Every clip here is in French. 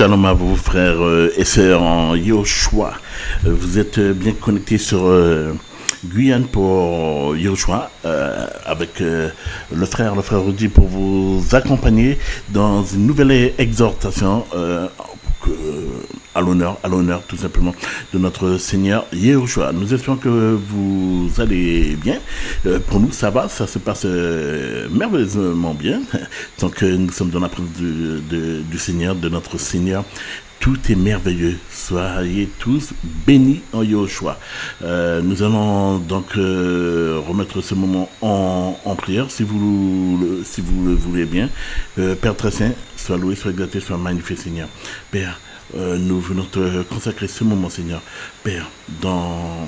Shalom à vous, frères et sœurs en Yoshua. Vous êtes bien connectés sur Guyane pour Yoshua avec le frère Rudy pour vous accompagner dans une nouvelle exhortation à l'honneur tout simplement de notre Seigneur Yehoshua. Nous espérons que vous allez bien. Pour nous, ça va, ça se passe merveilleusement bien. Donc nous sommes dans la présence du Seigneur, de notre Seigneur. Tout est merveilleux. Soyez tous bénis en Yehoshua. Nous allons donc remettre ce moment en prière, si vous le voulez bien. Père très saint, sois loué, sois exalté, sois magnifié, Seigneur. Père, nous venons te consacrer ce moment, Seigneur. Père, dans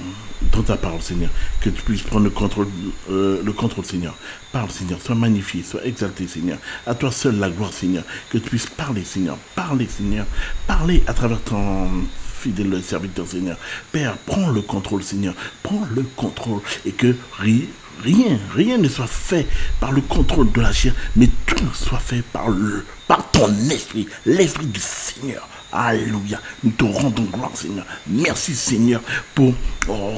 ta parole, Seigneur, que tu puisses prendre le contrôle, Seigneur. Parle, Seigneur, sois magnifié, sois exalté, Seigneur. À toi seul la gloire, Seigneur. Que tu puisses parler, Seigneur. Parler, Seigneur. Parler à travers ton fidèle serviteur, Seigneur. Père, prends le contrôle, Seigneur. Prends le contrôle et que rien ne soit fait par le contrôle de la chair, mais tout soit fait par ton esprit, l'esprit du Seigneur. Alléluia. Nous te rendons gloire, Seigneur. Merci, Seigneur, pour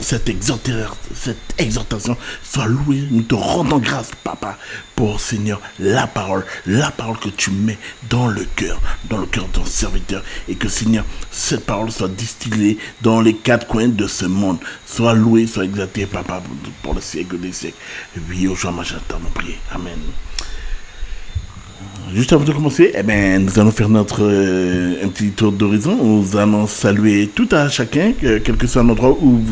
cette exhortation. Sois loué. Nous te rendons grâce, Papa, pour, Seigneur, la parole que tu mets dans le cœur de ton serviteur. Et que, Seigneur, cette parole soit distillée dans les quatre coins de ce monde. Sois loué, sois exalté, Papa, pour le siècle des siècles. Oui, au jour machin, t'avons prié. Amen. Juste avant de commencer, nous allons faire un petit tour d'horizon. Nous allons saluer tout à chacun, quel que soit l'endroit où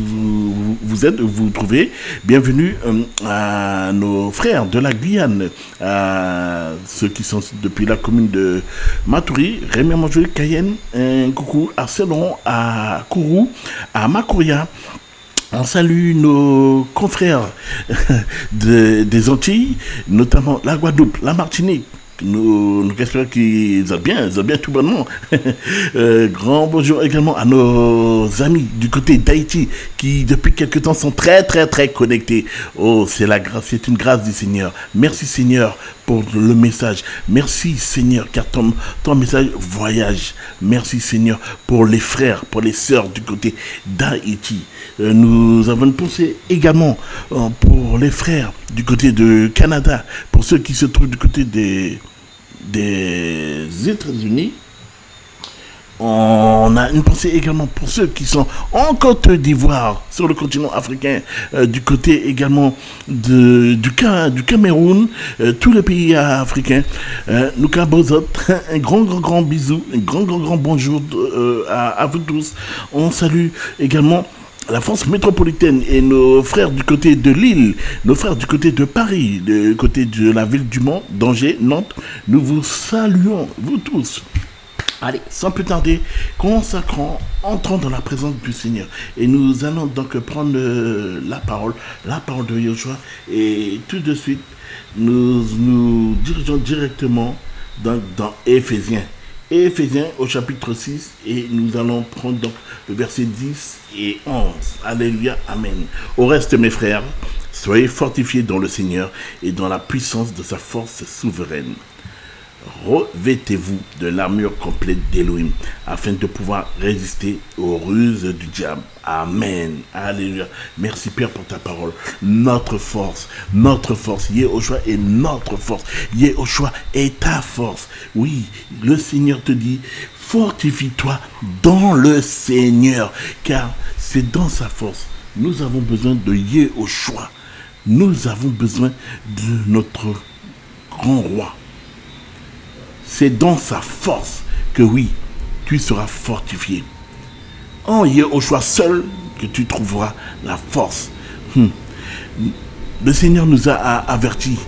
vous êtes, où vous vous trouvez. Bienvenue à nos frères de la Guyane, à ceux qui sont depuis la commune de Matoury, Rémy-Manjoué, Cayenne, un coucou à Cédron, à Kourou, à Makouria. On salue nos confrères des Antilles, notamment la Guadeloupe, la Martinique. Nous espérons qu'ils ont bien tout bonnement. Grand bonjour également à nos amis du côté d'Haïti qui depuis quelque temps sont très connectés. Oh, c'est la grâce, c'est une grâce du Seigneur. Merci Seigneur pour le message. Merci Seigneur car ton message voyage. Merci Seigneur pour les frères, pour les sœurs du côté d'Haïti. Nous avons une pensée également pour les frères du côté de Canada, pour ceux qui se trouvent du côté des États-Unis. On a une pensée également pour ceux qui sont en Côte d'Ivoire, sur le continent africain, du côté également du Cameroun, tous les pays africains. Nous un grand bisou, un grand bonjour à vous tous. On salue également la France métropolitaine et nos frères du côté de Lille, nos frères du côté de Paris, du côté de la ville du Mans, d'Angers, Nantes. Nous vous saluons, vous tous. Allez, sans plus tarder, entrons dans la présence du Seigneur. Et nous allons donc prendre la parole de Yehoshua. Et tout de suite, nous dirigeons directement dans Éphésiens. Éphésiens au chapitre 6 et nous allons prendre donc le verset 10 et 11. Alléluia, amen. Au reste, mes frères, soyez fortifiés dans le Seigneur et dans la puissance de sa force souveraine. Revêtez-vous de l'armure complète d'Élohim afin de pouvoir résister aux ruses du diable. Amen. Alléluia. Merci Père pour ta parole. Notre force. Yehoshua est notre force. Yehoshua est ta force. Oui, le Seigneur te dit, fortifie-toi dans le Seigneur, car c'est dans sa force. Nous avons besoin de Yehoshua. Nous avons besoin de notre grand roi. C'est dans sa force que oui, tu seras fortifié. En Yehoshua seul que tu trouveras la force. Le Seigneur nous a averti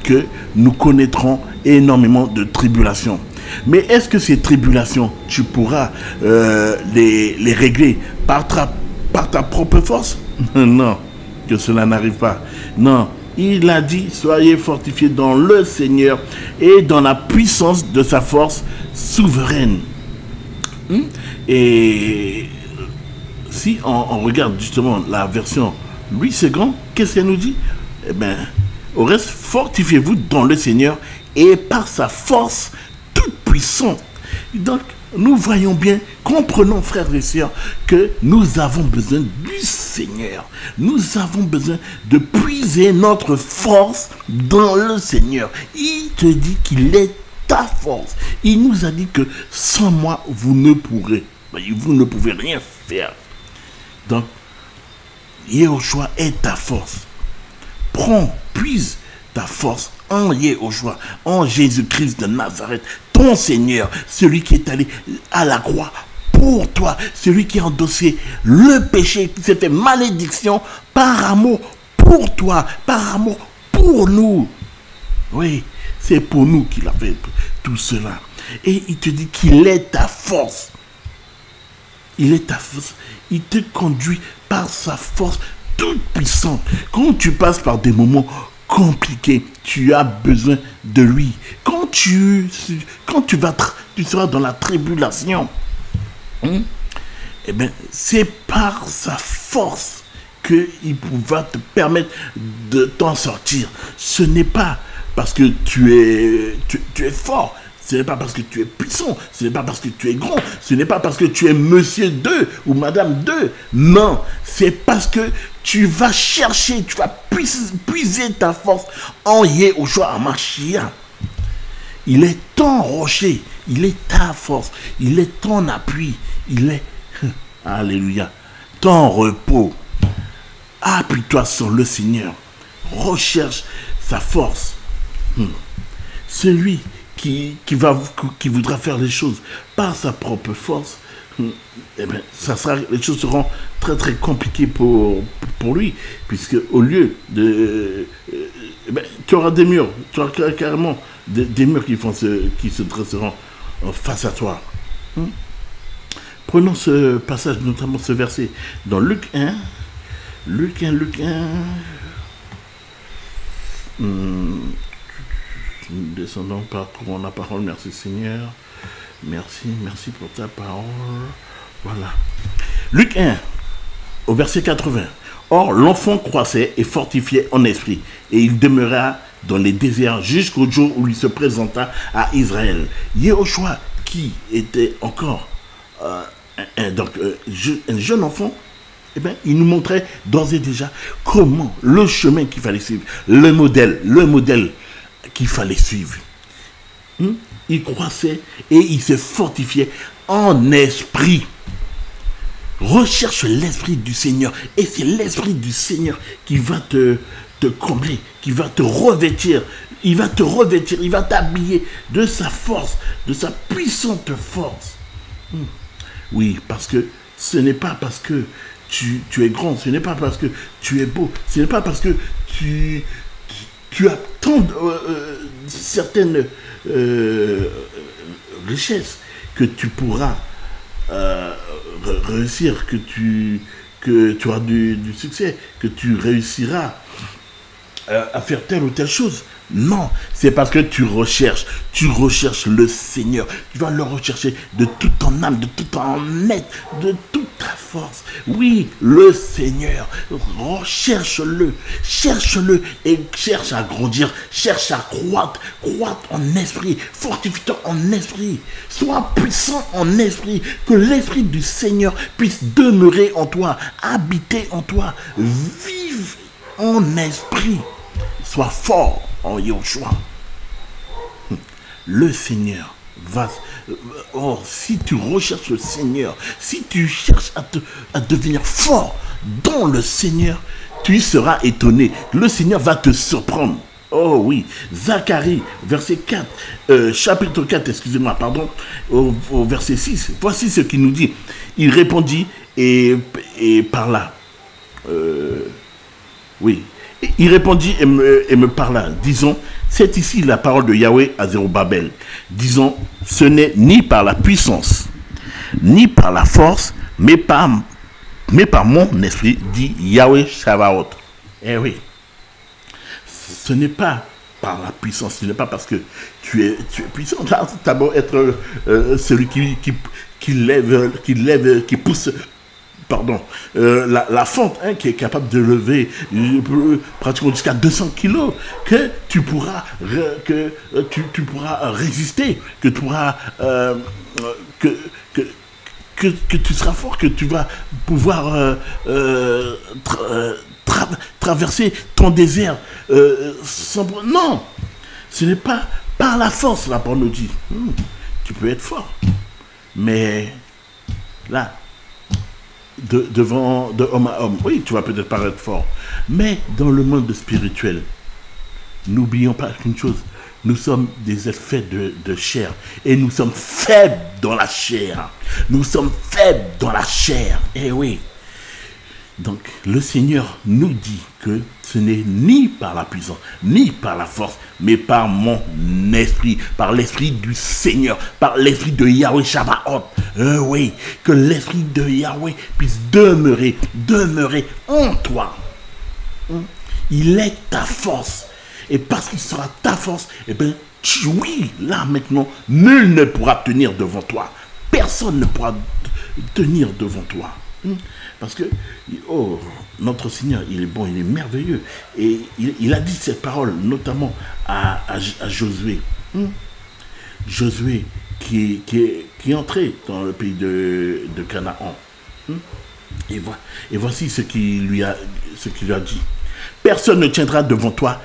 que nous connaîtrons énormément de tribulations. Mais est-ce que ces tribulations, tu pourras les régler par ta propre force? Non, que cela n'arrive pas. Non. Il a dit, soyez fortifiés dans le Seigneur et dans la puissance de sa force souveraine. Et si on regarde justement la version Louis II, qu'est-ce qu'elle nous dit? Au reste, fortifiez-vous dans le Seigneur et par sa force toute puissante. Donc, nous voyons bien, comprenons frères et sœurs, que nous avons besoin du Seigneur. Nous avons besoin de puiser notre force dans le Seigneur. Il te dit qu'il est ta force. Il nous a dit que sans moi, vous ne pourrez. Vous ne pouvez rien faire. Donc, Yehoshua est ta force. Prends, puise ta force en Yehoshua, en Jésus-Christ de Nazareth, ton Seigneur, celui qui est allé à la croix pour toi, celui qui a endossé le péché, qui s'est fait malédiction par amour pour toi, par amour pour nous. Oui, c'est pour nous qu'il a fait tout cela. Et il te dit qu'il est ta force. Il est ta force. Il te conduit par sa force toute puissante. Quand tu passes par des moments compliqué, tu as besoin de lui. Quand tu seras dans la tribulation, eh bien, c'est par sa force qu'il va te permettre de t'en sortir. Ce n'est pas parce que tu es fort, ce n'est pas parce que tu es puissant, ce n'est pas parce que tu es grand, ce n'est pas parce que tu es monsieur 2 ou madame 2. Non, c'est parce que tu vas chercher, tu vas puiser ta force en Yehoshua HaMashiach. Il est ton rocher, il est ta force, il est ton appui, il est, alléluia, ton repos. Appuie-toi sur le Seigneur, recherche sa force. Celui qui voudra faire les choses par sa propre force, eh bien, les choses seront très très compliquées pour lui, puisque au lieu de... eh bien, tu auras des murs, tu auras carrément des murs qui se dresseront face à toi. Prenons ce passage, notamment ce verset, dans Luc 1. Luc 1. Descendons, parcourons la parole. Merci Seigneur. Merci pour ta parole. Voilà. Luc 1, au verset 80. Or, l'enfant croissait et fortifiait en esprit, et il demeura dans les déserts jusqu'au jour où il se présenta à Israël. Yehoshua, qui était encore un jeune enfant, eh bien, il nous montrait d'ores et déjà comment le chemin qu'il fallait suivre, le modèle qu'il fallait suivre. Il croissait et il se fortifiait en esprit. Recherche l'esprit du Seigneur, et c'est l'esprit du Seigneur qui va te combler, qui va te revêtir. Il va te revêtir, il va t'habiller de sa force, de sa puissante force. Oui, parce que ce n'est pas parce que tu es grand, ce n'est pas parce que tu es beau, ce n'est pas parce que tu as tant certaines richesses que tu pourras réussir, que tu auras du succès, que tu réussiras à faire telle ou telle chose. Non, c'est parce que tu recherches le Seigneur. Tu vas le rechercher de toute ton âme, de tout ton être, de toute ta force. Oui, le Seigneur, recherche-le et cherche à grandir, cherche à croître en esprit, fortifie-toi en esprit, sois puissant en esprit, que l'esprit du Seigneur puisse demeurer en toi, habiter en toi, vive en esprit, sois fort en Yehoshua. Le Seigneur va... Or, si tu recherches le Seigneur, si tu cherches à devenir fort dans le Seigneur, tu seras étonné. Le Seigneur va te surprendre. Oh oui, Zacharie, verset 4, chapitre 4, excusez-moi, pardon, au verset 6. Voici ce qu'il nous dit. Il répondit et parla. Oui. Il répondit et me parla, disons, c'est ici la parole de Yahweh à Zérubabel. Disons, ce n'est ni par la puissance, ni par la force, mais par mon esprit, dit Yahweh Shavaot. Eh oui, ce n'est pas par la puissance, ce n'est pas parce que tu es puissant. Tu as beau être celui qui pousse pardon, la fente, hein, qui est capable de lever pratiquement jusqu'à 200 kilos, que tu pourras, tu pourras résister, que tu pourras, que, que, que tu seras fort, que tu vas pouvoir traverser ton désert sans... Non, ce n'est pas par la force, là, pour nous dire. Tu peux être fort, mais là, de homme à homme, oui, tu vas peut-être paraître fort, mais dans le monde spirituel, n'oublions pas qu'une chose, nous sommes des êtres faits de chair, et nous sommes faibles dans la chair. Nous sommes faibles dans la chair, eh oui. Donc, le Seigneur nous dit que ce n'est ni par la puissance, ni par la force, mais par mon esprit, par l'esprit du Seigneur, par l'esprit de Yahweh Shabbaoth. Oui, que l'esprit de Yahweh puisse demeurer en toi. Il est ta force. Et parce qu'il sera ta force, eh bien, oui, là maintenant, nul ne pourra tenir devant toi. Personne ne pourra tenir devant toi. Parce que, oh, notre Seigneur, il est bon, il est merveilleux. Et il a dit cette parole, notamment à Josué. Josué qui est entré dans le pays de Canaan. Et voici ce qu'il lui a dit. Personne ne tiendra devant toi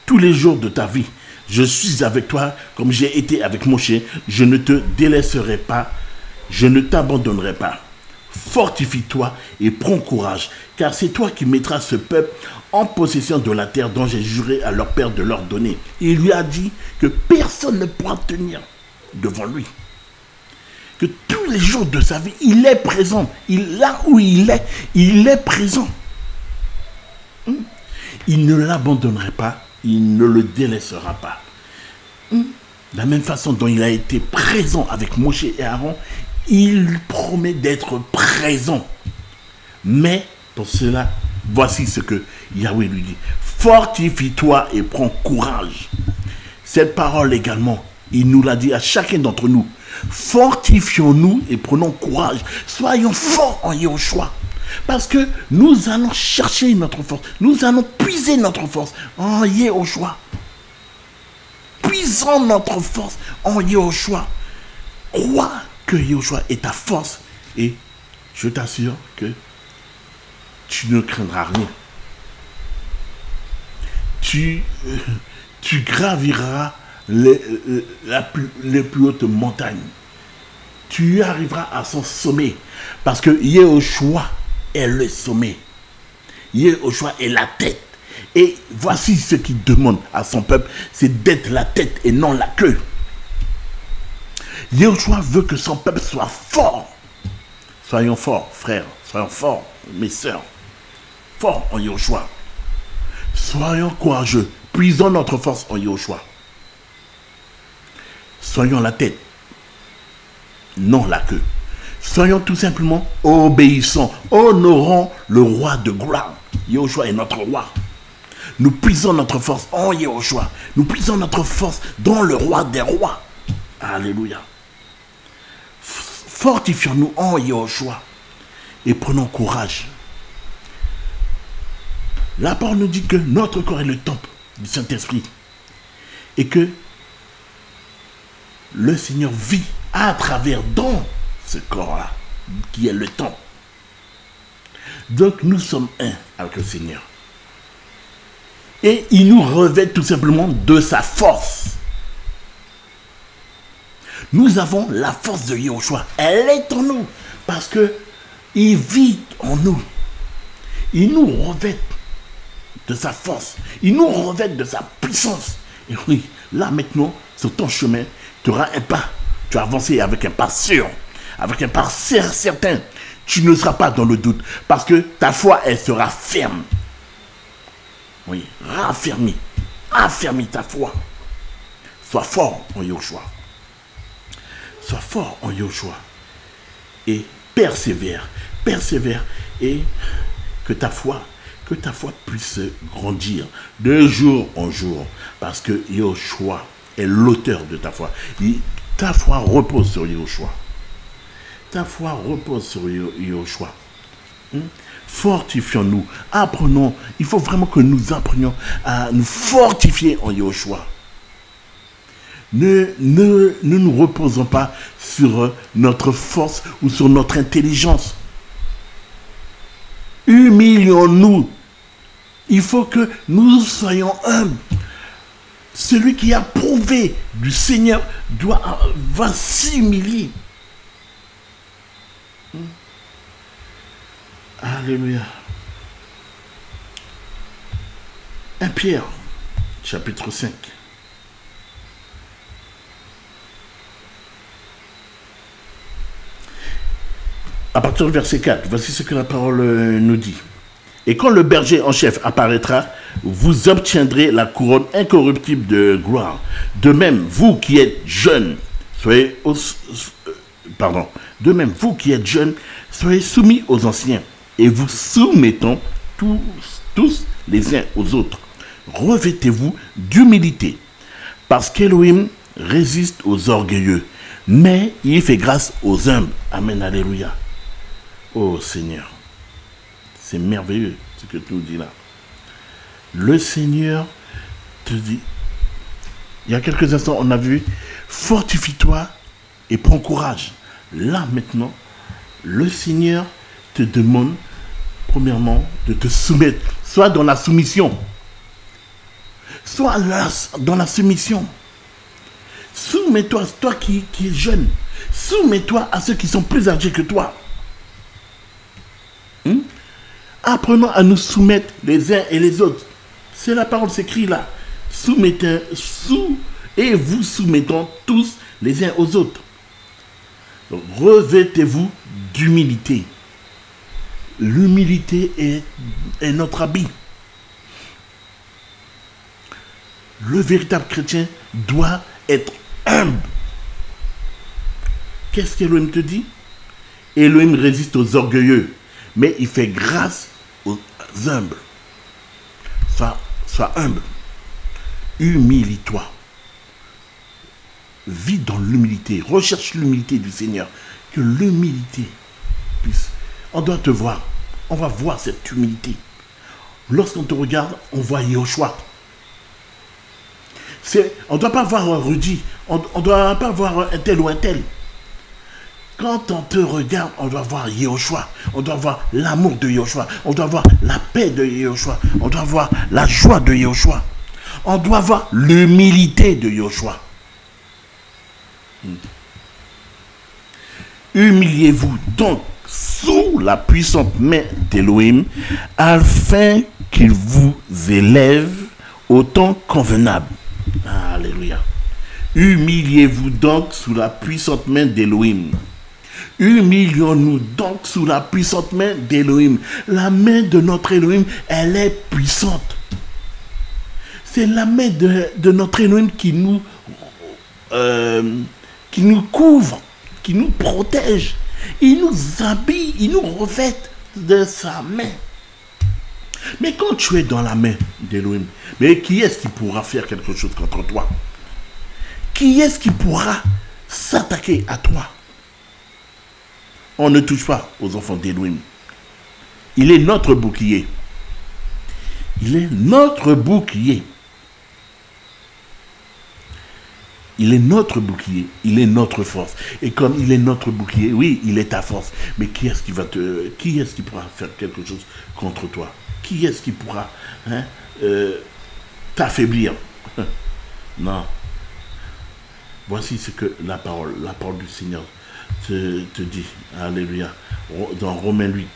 tous les jours de ta vie. Je suis avec toi comme j'ai été avec Moshe. Je ne te délaisserai pas. Je ne t'abandonnerai pas. Fortifie-toi et prends courage, car c'est toi qui mettras ce peuple en possession de la terre dont j'ai juré à leur père de leur donner. Et il lui a dit que personne ne pourra tenir devant lui. Que tous les jours de sa vie, il est présent. Là où il est présent. Il ne l'abandonnerait pas, il ne le délaissera pas. La même façon dont il a été présent avec Moshe et Aaron, il promet d'être présent. Mais pour cela, voici ce que Yahweh lui dit. Fortifie-toi et prends courage. Cette parole également, il nous l'a dit à chacun d'entre nous. Fortifions-nous et prenons courage. Soyons forts en Yahushua. Parce que nous allons chercher notre force. Nous allons puiser notre force en Yahushua. Puisons notre force en Yahushua. Crois que Yahushua est ta force. Et je t'assure que tu ne craindras rien. Tu graviras les plus hautes montagnes. Tu arriveras à son sommet. Parce que Yahushua est le sommet. Yahushua est la tête. Et voici ce qu'il demande à son peuple, c'est d'être la tête et non la queue. Yahushua veut que son peuple soit fort. Soyons forts, frères. Soyons forts, mes sœurs. Forts en Yahushua. Soyons courageux. Puisons notre force en Yahushua. Soyons la tête, non la queue. Soyons tout simplement obéissants. Honorons le roi de gloire. Yahushua est notre roi. Nous puisons notre force en Yahushua. Nous puisons notre force dans le roi des rois. Alléluia. Fortifions-nous en Yahushua et prenons courage. La parole nous dit que notre corps est le temple du Saint-Esprit et que le Seigneur vit à travers dans ce corps-là, qui est le temple. Donc nous sommes un avec le Seigneur. Et il nous revêt tout simplement de sa force. Nous avons la force de Yahushua. Elle est en nous. Parce que il vit en nous. Il nous revêt de sa force. Il nous revêt de sa puissance. Et oui, là maintenant, sur ton chemin, tu auras un pas. Tu vas avancer avec un pas sûr. Avec un pas certain. Tu ne seras pas dans le doute. Parce que ta foi, elle sera ferme. Oui, raffermis. Affermis ta foi. Sois fort en Yahushua. Sois fort en Yahushua. Et persévère. Persévère. Et que ta foi puisse grandir de jour en jour. Parce que Yahushua est l'auteur de ta foi. Ta foi repose sur Yahushua. Ta foi repose sur Yahushua. Fortifions-nous, apprenons. Il faut vraiment que nous apprenions à nous fortifier en Yahushua. Ne nous reposons pas sur notre force ou sur notre intelligence. Humilions-nous. Il faut que nous soyons humbles. Celui qui a prouvé du Seigneur va s'humilier. Alléluia. 1 Pierre, chapitre 5. À partir du verset 4, voici ce que la parole nous dit. Et quand le berger en chef apparaîtra, vous obtiendrez la couronne incorruptible de gloire. De même, vous qui êtes jeunes, soyez soumis aux anciens et vous soumettons tous les uns aux autres. Revêtez-vous d'humilité, parce qu'Élohim résiste aux orgueilleux, mais il fait grâce aux humbles. Amen, alléluia. Oh Seigneur, c'est merveilleux ce que tu nous dis là. Le Seigneur te dit, il y a quelques instants, on a vu, fortifie-toi et prends courage. Là maintenant, le Seigneur te demande, premièrement, de te soumettre, soit dans la soumission, soit dans la soumission. Soumets-toi, toi qui es jeune, soumets-toi à ceux qui sont plus âgés que toi. Apprenons à nous soumettre les uns et les autres. C'est la parole s'écrit là. Et vous soumettons tous les uns aux autres. Revêtez-vous d'humilité. L'humilité est notre habit. Le véritable chrétien doit être humble. Qu'est-ce qu'Elohim te dit? Elohim résiste aux orgueilleux, mais il fait grâce aux humbles. Sois humble. Humilie-toi. Vis dans l'humilité. Recherche l'humilité du Seigneur. Que l'humilité puisse... On doit te voir. On va voir cette humilité. Lorsqu'on te regarde, on voit Yahushua. On ne doit pas voir un Rudy. On ne doit pas voir un tel ou un tel. Quand on te regarde, on doit voir Yahushua. On doit voir l'amour de Yahushua. On doit voir la paix de Yahushua. On doit voir la joie de Yahushua. On doit voir l'humilité de Yahushua. Humiliez-vous donc sous la puissante main d'Elohim, afin qu'il vous élève au temps convenable. Alléluia. Humiliez-vous donc sous la puissante main d'Elohim. Humilions-nous donc sous la puissante main d'Elohim. La main de notre Elohim, elle est puissante. C'est la main de notre Elohim qui nous couvre, qui nous protège. Il nous habille, il nous revête de sa main. Mais quand tu es dans la main d'Elohim, mais qui est-ce qui pourra faire quelque chose contre toi? Qui est-ce qui pourra s'attaquer à toi? On ne touche pas aux enfants d'Elohim. Il est notre bouclier. Il est notre bouclier. Il est notre bouclier, il est notre force. Et comme il est notre bouclier, oui, il est ta force. Mais qui est-ce qui pourra faire quelque chose contre toi? Qui est-ce qui pourra t'affaiblir? Non. Voici ce que la parole du Seigneur te dit. Alléluia. Dans Romains 8.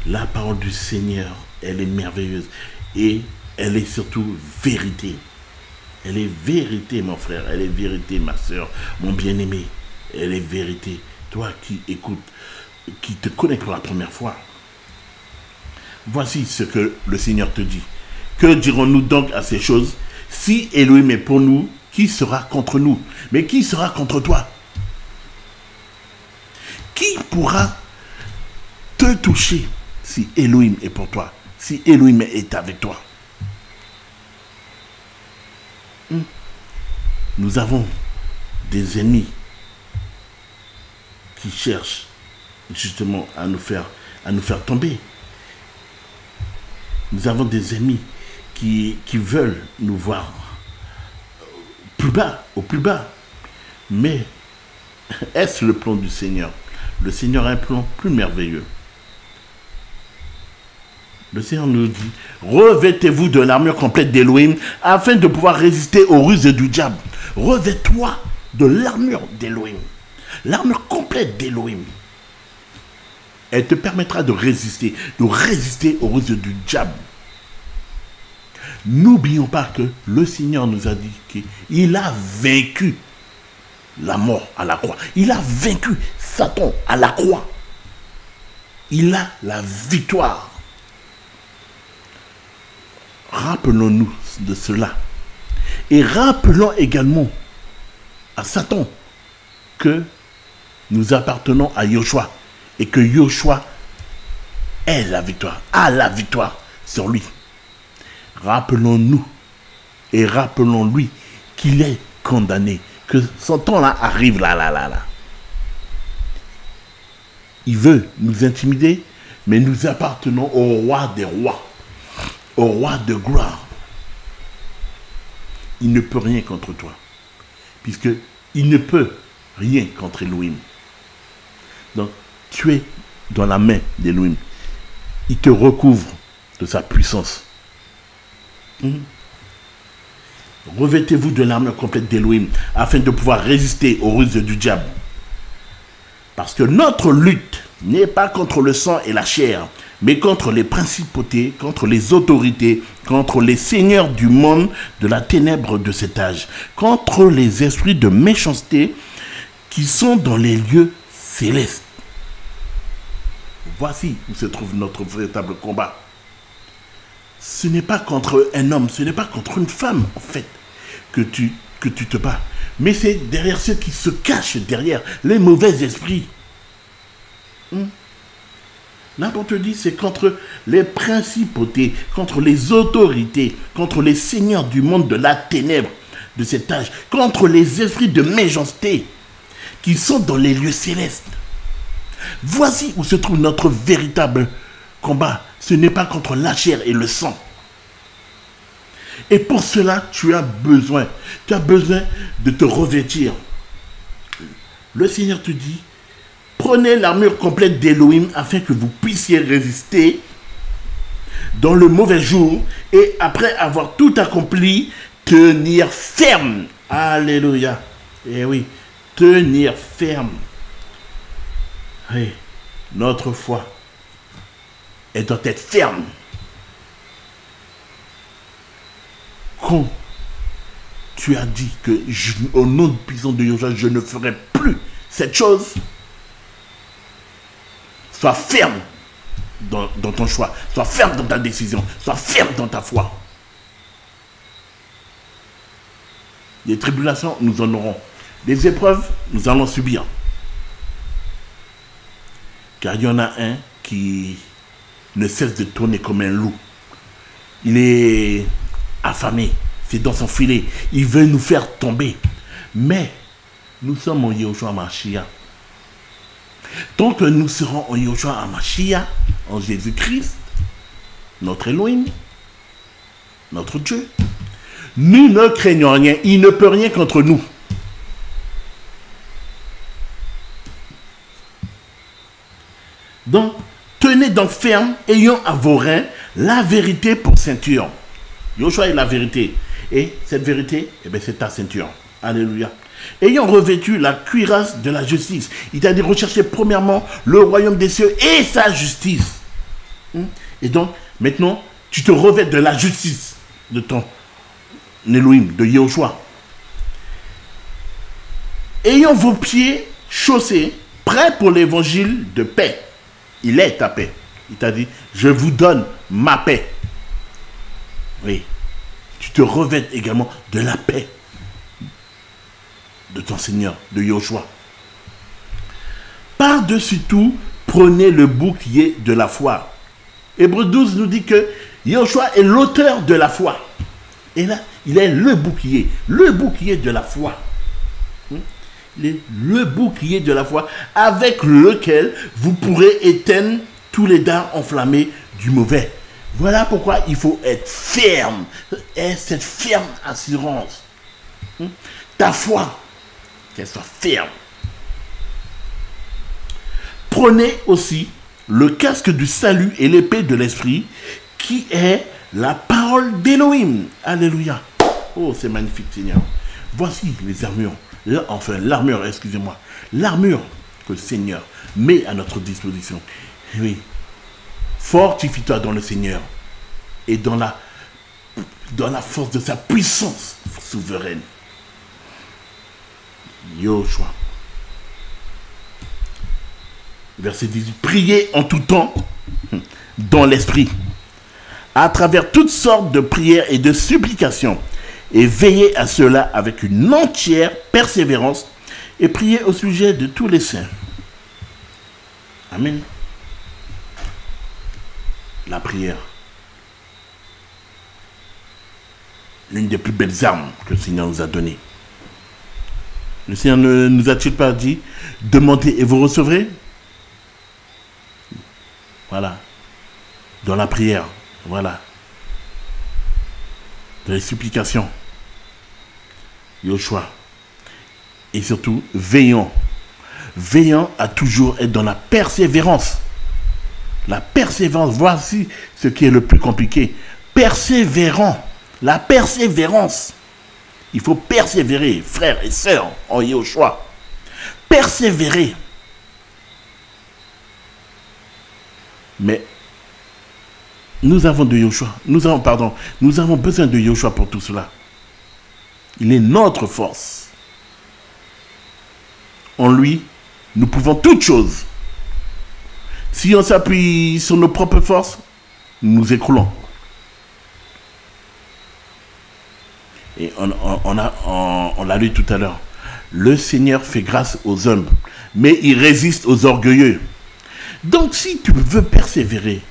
La parole du Seigneur, elle est merveilleuse. Et elle est surtout vérité. Elle est vérité, mon frère. Elle est vérité, ma soeur, mon bien-aimé. Elle est vérité. Toi qui écoutes, qui te connais pour la première fois. Voici ce que le Seigneur te dit. Que dirons-nous donc à ces choses? Si Elohim est pour nous, qui sera contre nous? Mais qui sera contre toi? Qui pourra te toucher si Elohim est pour toi? Si Elohim est avec toi? Nous avons des ennemis qui cherchent justement à nous faire tomber. Nous avons des ennemis qui veulent nous voir plus bas, au plus bas. Mais est-ce le plan du Seigneur? Le Seigneur a un plan plus merveilleux. Le Seigneur nous dit, revêtez-vous de l'armure complète d'Élohim afin de pouvoir résister aux ruses du diable. Revêt-toi de l'armure d'Élohim. L'armure complète d'Élohim. Elle te permettra de résister aux ruses du diable. N'oublions pas que le Seigneur nous a dit qu'il a vaincu la mort à la croix. Il a vaincu Satan à la croix. Il a la victoire. Rappelons-nous de cela. Et rappelons également à Satan que nous appartenons à Yoshua et que Yoshua est la victoire, a la victoire sur lui. Rappelons-nous et rappelons-lui qu'il est condamné, que son temps là arrive là. Il veut nous intimider, mais nous appartenons au roi des rois, au roi de gloire. Il ne peut rien contre toi, puisqu'il ne peut rien contre Elohim. Donc, tu es dans la main d'Elohim. Il te recouvre de sa puissance. Revêtez-vous de l'armure complète d'Elohim afin de pouvoir résister aux ruses du diable. Parce que notre lutte n'est pas contre le sang et la chair, mais contre les principautés, contre les autorités, contre les seigneurs du monde de la ténèbre de cet âge, contre les esprits de méchanceté qui sont dans les lieux célestes. Voici où se trouve notre véritable combat. Ce n'est pas contre un homme, ce n'est pas contre une femme, en fait, que tu te bats. Mais c'est derrière ceux qui se cachent derrière les mauvais esprits. Là, on te dit, c'est contre les principautés, contre les autorités, contre les seigneurs du monde de la ténèbre de cet âge, contre les esprits de méchanceté qui sont dans les lieux célestes. Voici où se trouve notre véritable combat. Ce n'est pas contre la chair et le sang. Et pour cela, tu as besoin de te revêtir. Le Seigneur te dit, prenez l'armure complète d'Élohim afin que vous puissiez résister dans le mauvais jour et après avoir tout accompli, tenir ferme. Alléluia. Eh oui, tenir ferme. Oui, notre foi, elle doit être ferme. Quand tu as dit que au nom puissant de Yoshua, je ne ferai plus cette chose, sois ferme dans ton choix, sois ferme dans ta décision, sois ferme dans ta foi. Des tribulations, nous en aurons. Des épreuves, nous allons subir. Car il y en a un qui ne cesse de tourner comme un loup. Il est affamé, c'est dans son filet. Il veut nous faire tomber. Mais nous sommes en Yoshua Mashiach. Tant que nous serons en Yoshua Mashiach, en Jésus-Christ, notre Elohim, notre Dieu, nous ne craignons rien. Il ne peut rien contre nous. Donc, tenez donc ferme, ayant à vos reins la vérité pour ceinture. Yoshua est la vérité. Et cette vérité, eh bien, c'est ta ceinture. Alléluia. Ayant revêtu la cuirasse de la justice. Il t'a dit rechercher premièrement le royaume des cieux et sa justice. Et donc, maintenant, tu te revêtes de la justice de ton Elohim, de Yoshua. Ayant vos pieds chaussés, prêts pour l'évangile de paix. Il est ta paix. Il t'a dit, je vous donne ma paix. Oui. Tu te revêtes également de la paix de ton Seigneur, de Yoshua. Par-dessus tout, prenez le bouclier de la foi. Hébreux 12 nous dit que Yoshua est l'auteur de la foi. Et là, il est le bouclier de la foi. le bouclier de la foi avec lequel vous pourrez éteindre tous les dards enflammés du mauvais. Voilà pourquoi il faut être ferme. Et cette ferme assurance. Ta foi, qu'elle soit ferme. Prenez aussi le casque du salut et l'épée de l'esprit qui est la parole d'Élohim. Alléluia. Oh, c'est magnifique, Seigneur. Voici les armures. Enfin, l'armure, excusez-moi. L'armure que le Seigneur met à notre disposition. Oui. Fortifie-toi dans le Seigneur et dans la force de sa puissance souveraine. Yoshua. Verset 18. Priez en tout temps dans l'esprit, à travers toutes sortes de prières et de supplications, et veillez à cela avec une entière persévérance, et priez au sujet de tous les saints. Amen. La prière. L'une des plus belles armes que le Seigneur nous a données. Le Seigneur ne nous a-t-il pas dit, demandez et vous recevrez? Voilà. Dans la prière. Voilà. Dans les supplications. Yoshua. Et surtout, veillons. Veillons à toujours être dans la persévérance. La persévérance, voici ce qui est le plus compliqué. Persévérant. La persévérance. Il faut persévérer, frères et sœurs, en Yoshua. Persévérer. Mais nous avons de Yoshua. Nous avons besoin de Yoshua pour tout cela. Il est notre force. En lui, nous pouvons toutes choses. Si on s'appuie sur nos propres forces, nous nous écroulons. Et on l'a lu tout à l'heure. Le Seigneur fait grâce aux humbles, mais il résiste aux orgueilleux. Donc si tu veux persévérer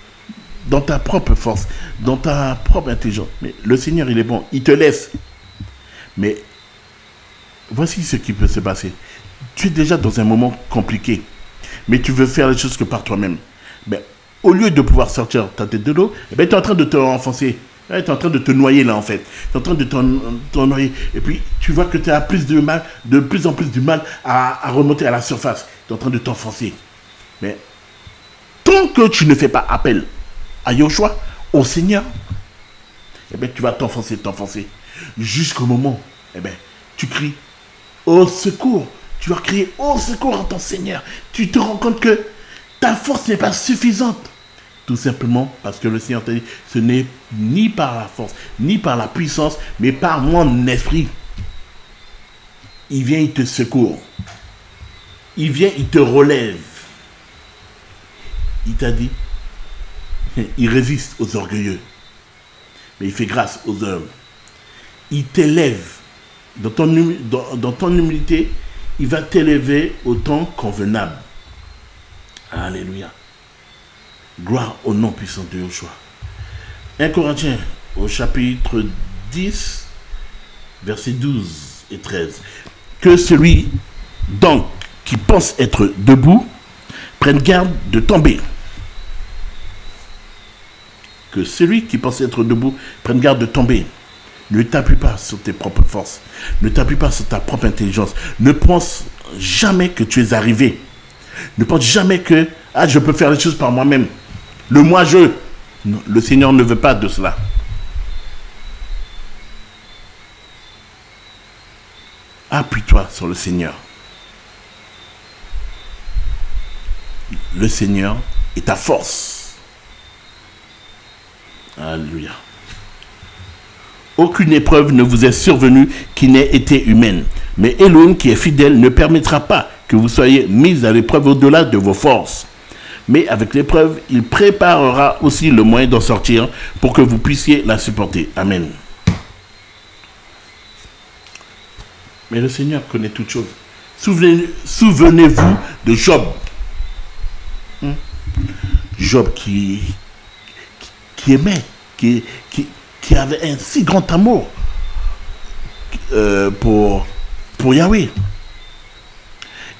dans ta propre force, dans ta propre intelligence, mais le Seigneur il est bon, il te laisse. Mais voici ce qui peut se passer. Tu es déjà dans un moment compliqué, mais tu veux faire les choses que par toi-même. Ben, au lieu de pouvoir sortir ta tête de l'eau, ben, tu es en train de te renfoncer. Tu es en train de te noyer là en fait. Tu es en train de te noyer. Et puis tu vois que tu as de plus en plus du mal à remonter à la surface. Tu es en train de t'enfoncer. Mais tant que tu ne fais pas appel à Yoshua, au Seigneur, eh bien, tu vas t'enfoncer, jusqu'au moment, eh bien, tu cries au secours. Tu vas crier au secours à ton Seigneur. Tu te rends compte que ta force n'est pas suffisante. Tout simplement parce que le Seigneur t'a dit, ce n'est ni par la force, ni par la puissance, mais par mon esprit. Il vient, il te secourt. Il vient, il te relève. Il t'a dit, il résiste aux orgueilleux, mais il fait grâce aux hommes. Il t'élève. Dans ton humilité, il va t'élever au temps convenable. Alléluia. Gloire au nom puissant de Yoshua. 1 Corinthiens, au chapitre 10, versets 12 et 13. Que celui, donc, qui pense être debout, prenne garde de tomber. Que celui qui pense être debout prenne garde de tomber. Ne t'appuie pas sur tes propres forces. Ne t'appuie pas sur ta propre intelligence. Ne pense jamais que tu es arrivé. Ne pense jamais que je peux faire les choses par moi-même. Le moi-je. Le Seigneur ne veut pas de cela. Appuie-toi sur le Seigneur. Le Seigneur est ta force. Alléluia. Aucune épreuve ne vous est survenue qui n'ait été humaine. Mais Elohim, qui est fidèle, ne permettra pas que vous soyez mis à l'épreuve au-delà de vos forces. Mais avec l'épreuve, il préparera aussi le moyen d'en sortir pour que vous puissiez la supporter. Amen. Mais le Seigneur connaît toutes choses. Souvenez-vous de Job. Job qui aimait, qui avait un si grand amour pour Yahweh.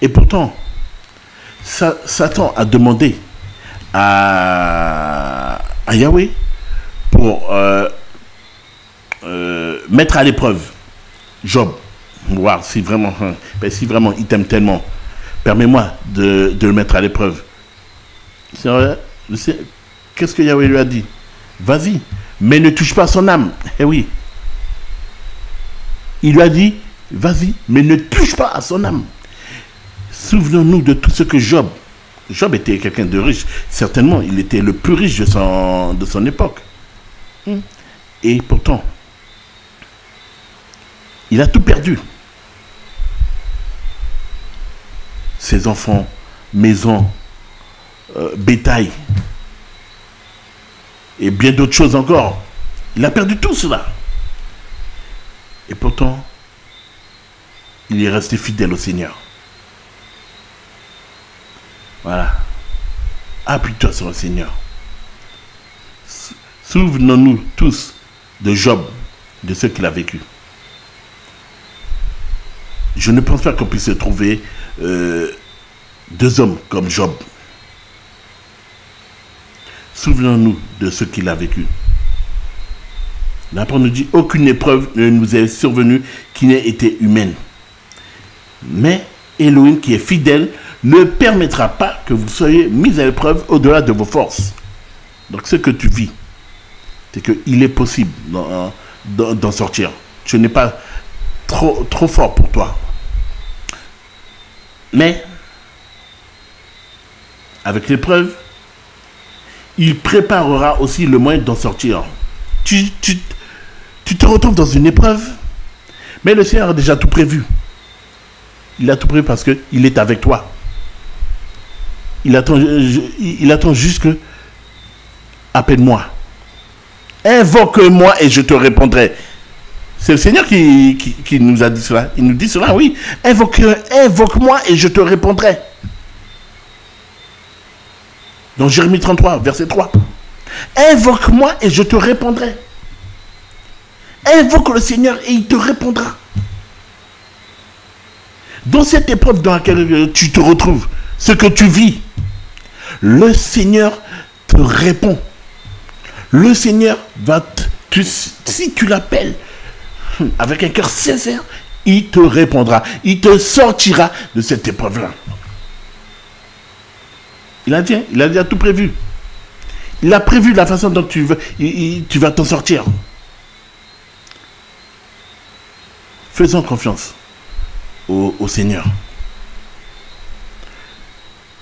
Et pourtant, Satan a demandé à Yahweh pour mettre à l'épreuve Job, voir si vraiment il t'aime tellement, permets-moi de le mettre à l'épreuve. C'est vrai, qu'est-ce que Yahweh lui a dit? Vas-y, mais ne touche pas son âme. Eh oui. Il lui a dit, vas-y, mais ne touche pas à son âme. Souvenons-nous de tout ce que Job était quelqu'un de riche. Certainement, il était le plus riche de son époque. Et pourtant, il a tout perdu. Ses enfants, maisons, bétail, et bien d'autres choses encore. Il a perdu tout cela. Et pourtant, il est resté fidèle au Seigneur. Voilà. Appuie-toi sur le Seigneur. Souvenons-nous tous de Job, de ce qu'il a vécu. Je ne pense pas qu'on puisse trouver deux hommes comme Job. Souvenons-nous de ce qu'il a vécu. L'apôtre nous dit, aucune épreuve ne nous est survenue qui n'ait été humaine. Mais Elohim, qui est fidèle, ne permettra pas que vous soyez mis à l'épreuve au-delà de vos forces. Donc ce que tu vis, c'est qu'il est possible d'en sortir. Ce n'est pas trop fort pour toi. Mais, avec l'épreuve, il préparera aussi le moyen d'en sortir. Tu te retrouves dans une épreuve, mais le Seigneur a déjà tout prévu. Il a tout prévu parce qu'il est avec toi. Il attend juste que appelle-moi. Invoque-moi et je te répondrai. C'est le Seigneur qui nous a dit cela. Il nous dit cela, oui. Invoque-moi et je te répondrai. Dans Jérémie 33, verset 3. Invoque-moi et je te répondrai. Invoque le Seigneur et il te répondra. Dans cette épreuve dans laquelle tu te retrouves, ce que tu vis, le Seigneur te répond. Le Seigneur va si tu l'appelles avec un cœur sincère, il te répondra. Il te sortira de cette épreuve-là. Il a déjà tout prévu. Il a prévu la façon dont tu vas t'en sortir. Faisons confiance au Seigneur.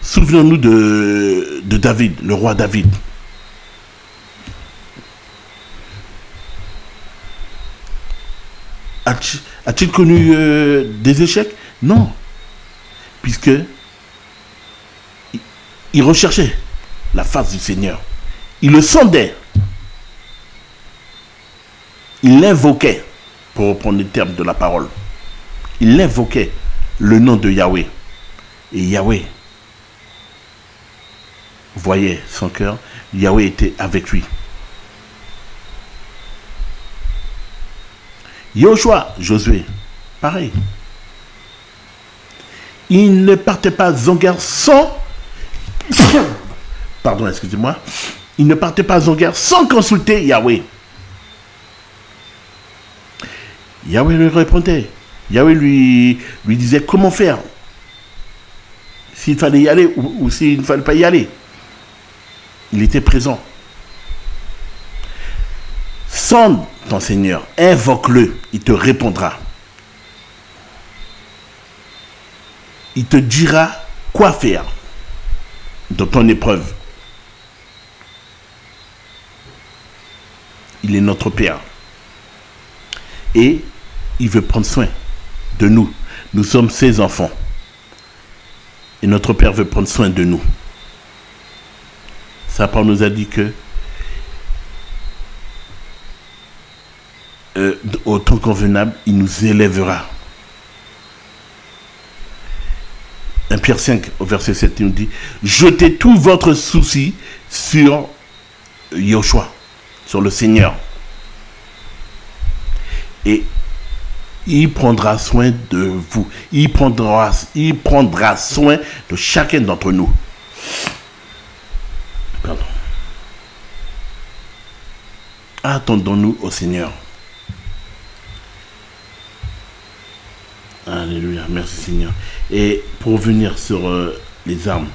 Souvenons-nous de David, le roi David. A-t-il connu des échecs? Non. Puisque il recherchait la face du Seigneur. Il le sondait. Il l'invoquait, pour reprendre les termes de la parole. Il invoquait le nom de Yahweh. Et Yahweh voyait son cœur. Yahweh était avec lui. Joshua, Josué, pareil. Il ne partait pas en guerre sans... Pardon, excusez-moi. Il ne partait pas en guerre sans consulter Yahweh. Yahweh lui répondait. Yahweh lui disait comment faire. S'il fallait y aller ou s'il ne fallait pas y aller. Il était présent. Sonde ton Seigneur, invoque-le, il te répondra. Il te dira quoi faire dans ton épreuve. Il est notre Père. Et il veut prendre soin de nous. Nous sommes ses enfants. Et notre Père veut prendre soin de nous. Sa parole nous a dit que au temps convenable, il nous élèvera. 1 Pierre 5, au verset 7, il nous dit, jetez tout votre souci sur Yoshua, sur le Seigneur. Et Il prendra soin de vous. Il prendra soin de chacun d'entre nous. Pardon. Attendons-nous au Seigneur. Alléluia, merci Seigneur. Et pour venir sur les armes,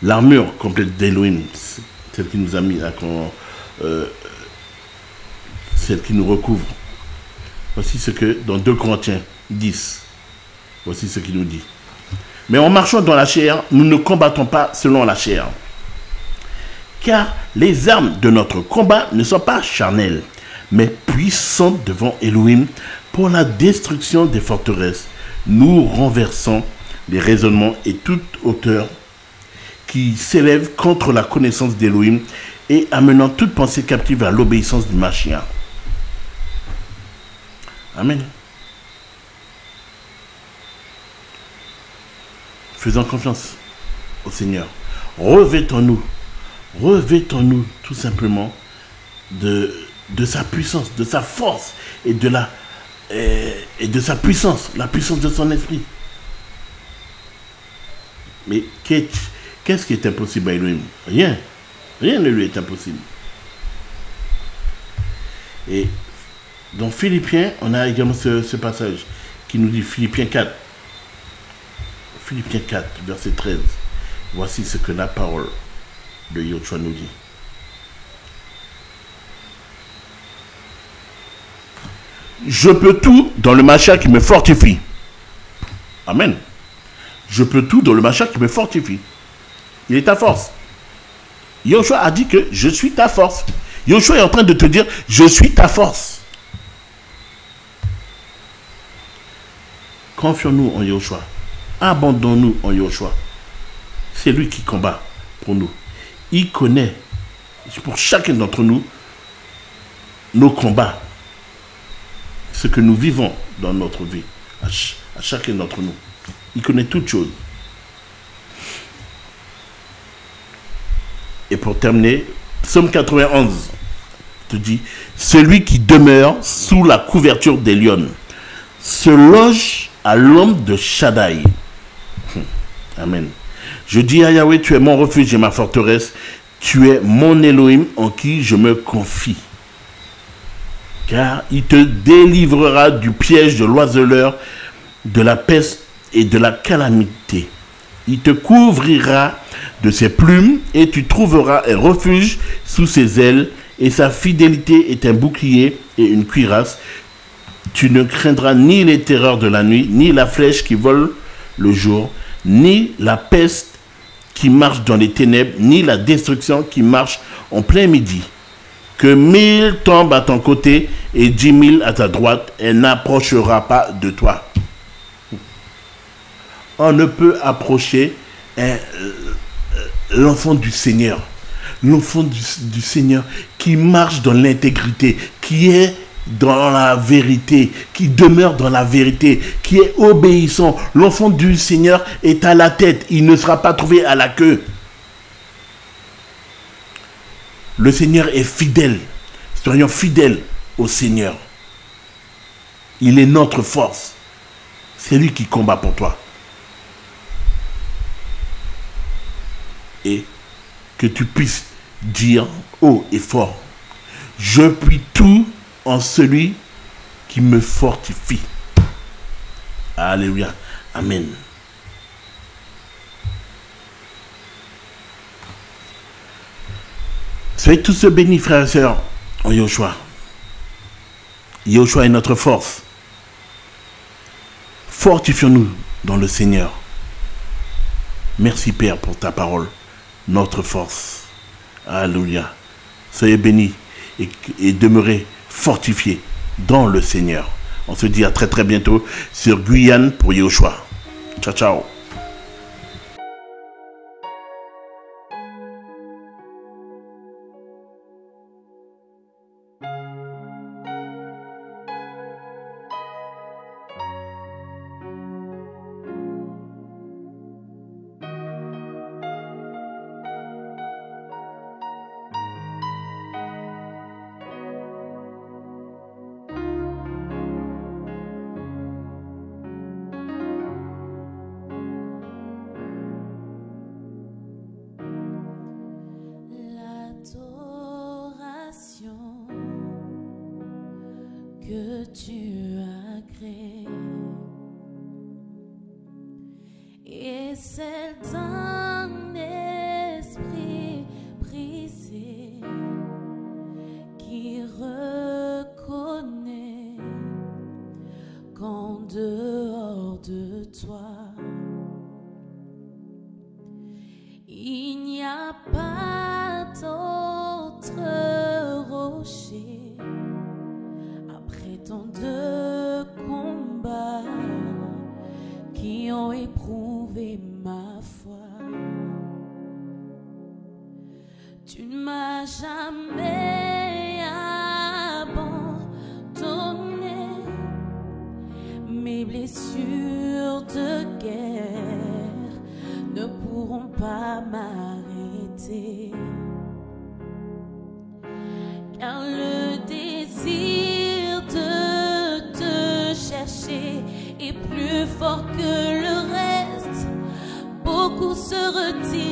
l'armure complète d'Elohim, celle qui nous a mis là, celle qui nous recouvre. Voici ce que, dans 2 Corinthiens 10, voici ce qu'il nous dit. Mais en marchant dans la chair, nous ne combattons pas selon la chair. Car les armes de notre combat ne sont pas charnelles, mais puissantes devant Elohim pour la destruction des forteresses. Nous renversons les raisonnements et toute hauteur qui s'élève contre la connaissance d'Elohim et amenant toute pensée captive à l'obéissance du Mashiach. Amen. Faisons confiance au Seigneur. Revêtons-nous tout simplement de sa puissance, de sa force et de sa puissance, la puissance de son esprit. Mais qu'est-ce qui est impossible à Elohim? Rien. Rien ne lui est impossible. Et dans Philippiens, on a également ce passage qui nous dit, Philippiens 4, verset 13. Voici ce que la parole de Yahushua nous dit. Je peux tout dans le Mashiach qui me fortifie. Amen. Je peux tout dans le Mashiach qui me fortifie. Il est ta force. Yahushua a dit que je suis ta force. Yahushua est en train de te dire, je suis ta force. Confions-nous en Yahushua. Abandonnons-nous en Yahushua. C'est lui qui combat pour nous. Il connaît, pour chacun d'entre nous, nos combats. Ce que nous vivons dans notre vie. À chacun d'entre nous. Il connaît toutes choses. Et pour terminer, Psaume 91 te dit, celui qui demeure sous la couverture des lions se loge à l'ombre de Shaddai. Amen. Je dis à Yahweh, tu es mon refuge et ma forteresse, tu es mon Elohim en qui je me confie. Car il te délivrera du piège de l'oiseleur, de la peste et de la calamité. Il te couvrira de ses plumes et tu trouveras un refuge sous ses ailes, et sa fidélité est un bouclier et une cuirasse. Tu ne craindras ni les terreurs de la nuit, ni la flèche qui vole le jour, ni la peste qui marche dans les ténèbres, ni la destruction qui marche en plein midi. Que 1000 tombent à ton côté et 10 000 à ta droite, elle n'approchera pas de toi. On ne peut approcher l'enfant du Seigneur. L'enfant du Seigneur qui marche dans l'intégrité, qui est dans la vérité, qui demeure dans la vérité, qui est obéissant. L'enfant du Seigneur est à la tête, il ne sera pas trouvé à la queue. Le Seigneur est fidèle. Soyons fidèles au Seigneur. Il est notre force. C'est lui qui combat pour toi. Et que tu puisses dire haut et fort, je puis tout en celui qui me fortifie. Alléluia. Amen. Soyez tous bénis, frères et sœurs, en Yahushua. Yahushua est notre force. Fortifions-nous dans le Seigneur. Merci, Père, pour ta parole, notre force. Alléluia. Soyez bénis et demeurez fortifiés dans le Seigneur. On se dit à très très bientôt sur Guyane pour Yahushua. Ciao, ciao. que tu as créé. Et c'est un esprit brisé qui reconnaît qu'en dehors de toi, il n'y a pas d'autre rocher. Après tant de combats qui ont éprouvé ma foi, tu ne m'as jamais abandonné. Mes blessures de guerre ne pourront pas m'arrêter, car le désir de te chercher est plus fort que le reste. Beaucoup se retirent